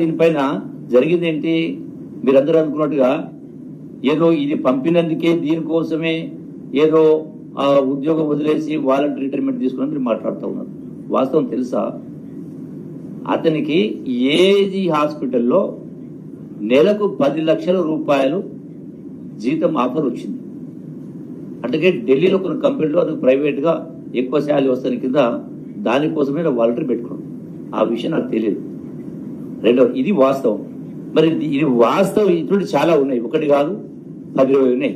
దీనిపైన జరిగింది ఏంటి? మీరందరూ అనుకున్నట్టుగా ఏదో ఇది పంపినందుకే దీనికోసమే ఏదో ఆ ఉద్యోగం వదిలేసి వాలంటరీ రిటైర్మెంట్ తీసుకుని మీరు మాట్లాడుతూ ఉన్నారు. వాస్తవం తెలుసా? అతనికి ఏజీ హాస్పిటల్లో నెలకు 10 లక్షల రూపాయలు జీతం ఆఫర్ వచ్చింది. అంటే ఢిల్లీలో కొన్ని కంపెనీలో అది ప్రైవేట్గా ఎక్కువ శాలరీ వస్తుంది కింద దానికోసమే వాలంటరీ పెట్టుకున్నాడు. ఆ విషయం నాకు తెలియదు. రెండో, ఇది వాస్తవం. మరి ఇది వాస్తవం ఇటువంటి చాలా ఉన్నాయి, ఒకటి కాదు 10-20 ఉన్నాయి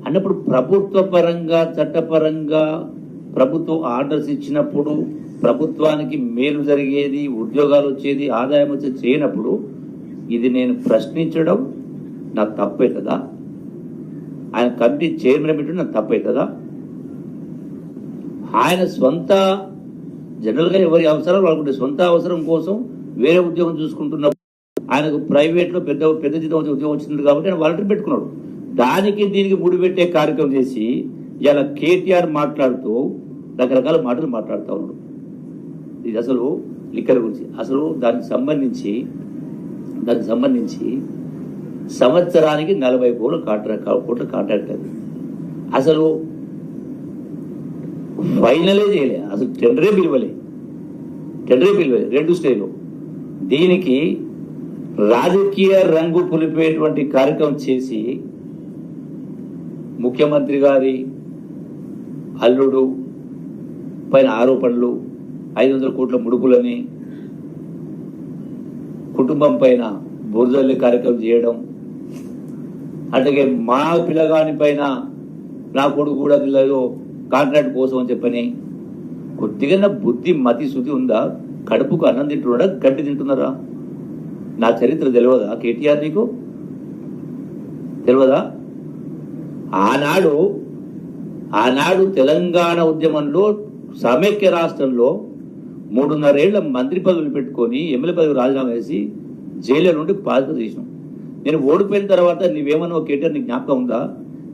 అన్నప్పుడు ప్రభుత్వ పరంగా చట్టపరంగా ప్రభుత్వం ఆర్డర్స్ ఇచ్చినప్పుడు ప్రభుత్వానికి మేలు జరిగేది, ఉద్యోగాలు వచ్చేది, ఆదాయం వచ్చేది చేయనప్పుడు ఇది నేను ప్రశ్నించడం నాకు తప్పవుతుందా? ఆయన కమిటీ చైర్మన్ పెట్టడం నాకు తప్పవుతుందా? ఆయన సొంత జనరల్గా ఎవరి అవసరాలు వాళ్ళకుంటే సొంత అవసరం కోసం వేరే ఉద్యోగం చూసుకుంటున్నప్పుడు ఆయనకు ప్రైవేట్లో పెద్ద జీతం ఉద్యోగం వచ్చింది కాబట్టి ఆయన వాలంటీర్ పెట్టుకున్నాడు. దానికి దీనికి ముడిపెట్టే కార్యక్రమం చేసి ఇలా కేటీఆర్ మాట్లాడుతూ రకరకాల మాటలు మాట్లాడుతూ ఉన్నాడు. ఇది అసలు లిక్కర్ గురించి అసలు దానికి సంబంధించి సంవత్సరానికి 40 కోట్ల కాంట్రాక్ట్ అది అసలు ఫైనలే చేయలే, అసలు టెండరే పిలవలే 2 స్టేజ్లో. దీనికి రాజకీయ రంగు పులిపేటువంటి కార్యక్రమం చేసి ముఖ్యమంత్రి గారి అల్లుడు పైన ఆరోపణలు, 500 కోట్ల ముడుపులని, కుటుంబం పైన బురదల్లి కార్యక్రమం చేయడం, అట్లాగే మా పిల్లగాని పైన నా కొడుకు కూడా పిల్లలు కాంట్రాక్ట్ కోసం అని చెప్పని. కొద్దిగా బుద్ధి మతి శుద్ధి ఉందా? కడుపుకు అన్నం తింటున్నాడా, గడ్డి తింటున్నారా? నా చరిత్ర తెలియదా కేటీఆర్? నీకు తెలియదా? ఆనాడు తెలంగాణ ఉద్యమంలో సమైక్య రాష్ట్రంలో 3.5 ఏళ్ల మంత్రి పదవులు పెట్టుకొని ఎమ్మెల్యే పదవి రాజీనామా చేసి జైలు నుండి బాధ్యత చేసినాం. నేను ఓడిపోయిన తర్వాత నీవేమన్నా కేటీఆర్ నీకు జ్ఞాపకం ఉందా?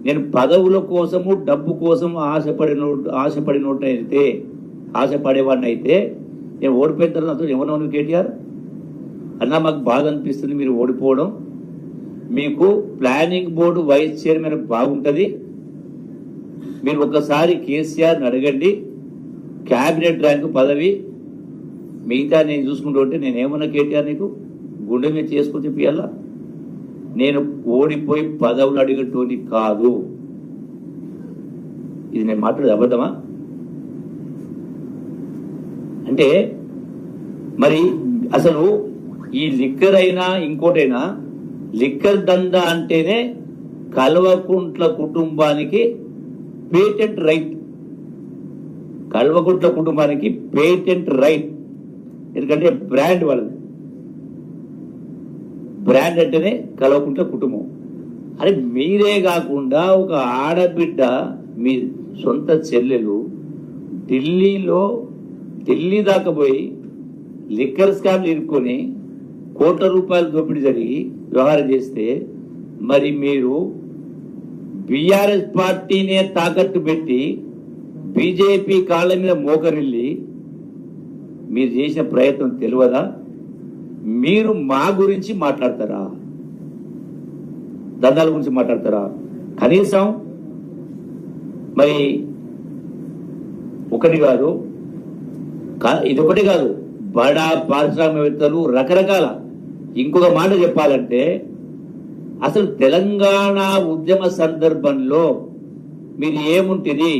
నేను పదవుల కోసము డబ్బు కోసం ఆశపడేవాడిని అయితే నేను ఓడిపోయిన తర్వాత ఏమన్నా కేటీఆర్ అన్నా మాకు బాధ అనిపిస్తుంది మీరు ఓడిపోవడం, మీకు ప్లానింగ్ బోర్డు వైస్ చైర్మన్ బాగుంటుంది, మీరు ఒకసారి కేసీఆర్ని అడగండి, క్యాబినెట్ ర్యాంకు పదవి మిగతా నేను చూసుకుంటూ ఉంటే నేనేమన్నా కేటీఆర్ నీకు గుండె మీద చేసుకుని చెప్పియాలా? నేను ఓడిపోయి పదవులు అడిగేటోని కాదు. ఇది నేను మాట్లాడేది అబద్ధమా? అంటే మరి అసలు ఈ లిక్కర్ అయినా ఇంకోటైనా లిక్కర్ దందా అంటేనే కల్వకుంట్ల కుటుంబానికి పేటెంట్ రైట్. కల్వకుంట్ల కుటుంబానికి పేటెంట్ రైట్. ఎందుకంటే బ్రాండ్ వాళ్ళది. బ్రాండ్ అంటేనే కల్వకుంట్ల కుటుంబం. అరే మీరే కాకుండా ఒక ఆడబిడ్డ మీ సొంత చెల్లెలు ఢిల్లీ దాకా పోయి లిక్కర్ స్కామ్లు ఇరుక్కొని కోట్ల రూపాయలు దోపిడీ జరిగి వ్యవహారం చేస్తే మరి మీరు బీఆర్ఎస్ పార్టీనే తాకట్టు పెట్టి బీజేపీ కాళ్ళ మీద మోకరిల్లి మీరు చేసిన ప్రయత్నం తెలియదా? మీరు మా గురించి మాట్లాడతారా? దందాల గురించి మాట్లాడతారా? కనీసం మరి ఇదొకటి కాదు, బడా పారిశ్రామికవేత్తలు రకరకాల. ఇంకొక మాట చెప్పాలంటే అసలు తెలంగాణ ఉద్యమ సందర్భంలో మీరు ఏముంటుంది?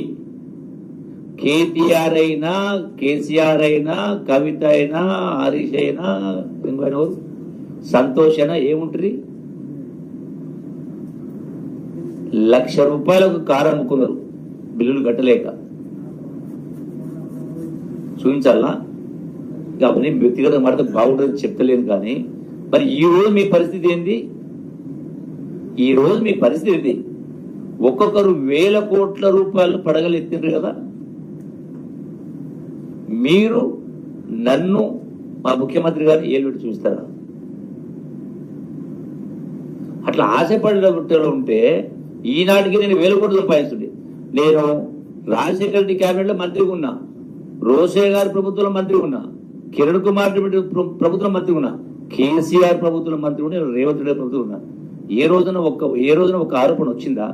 కేటీఆర్ అయినా, కేసీఆర్ అయినా, కవిత అయినా, హరీష్ అయినా, సంతోష్ అయినా ఏముంటుంది? 1,00,000 రూపాయలకు కారు అమ్ముకున్నారు బిల్లులు కట్టలేక. చూపించాలా? కాబట్టి వ్యక్తిగత మాట బాగుంటుందని చెప్తలేదు. కానీ మరి ఈ రోజు మీ పరిస్థితి ఏంది? ఒక్కొక్కరు 1,000 కోట్ల రూపాయలు పడగలు ఎత్తిండ్రు కదా. మీరు నన్ను మా ముఖ్యమంత్రి గారిని ఏలుబెట్టి చూస్తారా? అట్లా ఆశపడే ఉంటే ఈనాటికి నేను 1,000 కోట్లు సంపాదిస్తుండే. నేను రాజశేఖర రెడ్డి క్యాబినెట్ లో మంత్రిగా ఉన్నా, రోషే గారి ప్రభుత్వంలో మంత్రి ఉన్నా, కిరణ్ కుమార్ రెడ్డి ప్రభుత్వం మంత్రి ఉన్నా. కేసీఆర్ ప్రభుత్వంలో మంత్రి ఉండి రేవంత్ రెడ్డి ప్రభుత్వం ఉన్నారు. ఏ రోజున ఒక ఆరోపణ వచ్చిందా?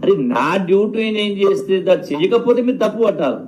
అరే నా డ్యూటీ నేను చేస్తే దాన్ని చేయకపోతే మీరు తప్పు పట్టాలి.